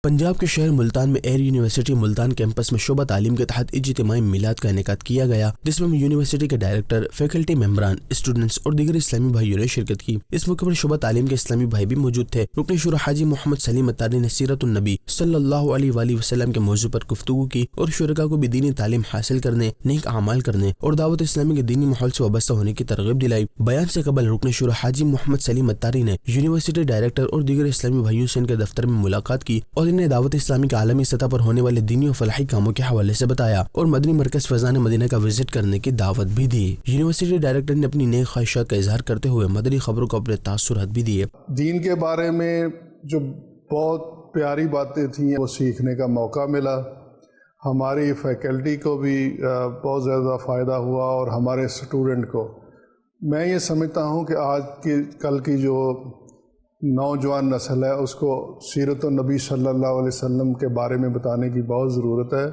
پنجاب کے شہر ملتان میں ایئر یونیورسٹی ملتان کیمپس میں شعبہ تعلیم کے تحت اجتماعی میلاد کا انعقاد کیا گیا، جس میں یونیورسٹی کے ڈائریکٹر، فیکلٹی ممبران، اسٹوڈنٹس اور دیگر اسلامی بھائیوں نے شرکت کی۔ اس موقع پر شعبہ تعلیم کے اسلامی بھائی بھی موجود تھے۔ رکن شورا حاجی محمد سلیم اتاری نے سیرت النبی صلی اللہ علیہ وآلہ وسلم کے موضوع پر گفتگو کی اور شرکاء کو بھی دینی تعلیم حاصل کرنے، نیک اعمال کرنے اور دعوت اسلامی کے دینی ماحول سے وابستہ ہونے کی ترغیب دلائی۔ بیان سے قبل رکن شورا حاجی محمد سلیم اتاری نے یونیورسٹی ڈائریکٹر اور دیگر اسلامی بھائیوں سے ان کے دفتر میں ملاقات کی اور انہیں دعوت اسلامی کے عالمی سطح پر ہونے والے دینی و فلاحی کاموں کے حوالے سے بتایا اور مدنی مرکز فیضان مدینہ کا وزٹ کرنے کی دعوت بھی دی۔ یونیورسٹی ڈائریکٹر نے اپنی نیک خواہشات کا اظہار کرتے ہوئے مدنی خبروں کو اپنے تاثرات بھی دیے۔ دین کے بارے میں جو بہت پیاری باتیں تھیں وہ سیکھنے کا موقع ملا، ہماری فیکلٹی کو بھی بہت زیادہ فائدہ ہوا اور ہمارے اسٹوڈنٹ کو۔ میں یہ سمجھتا ہوں کہ آج کی کل کی جو نوجوان نسل ہے اس کو سیرت النبی صلی اللہ علیہ وسلم کے بارے میں بتانے کی بہت ضرورت ہے۔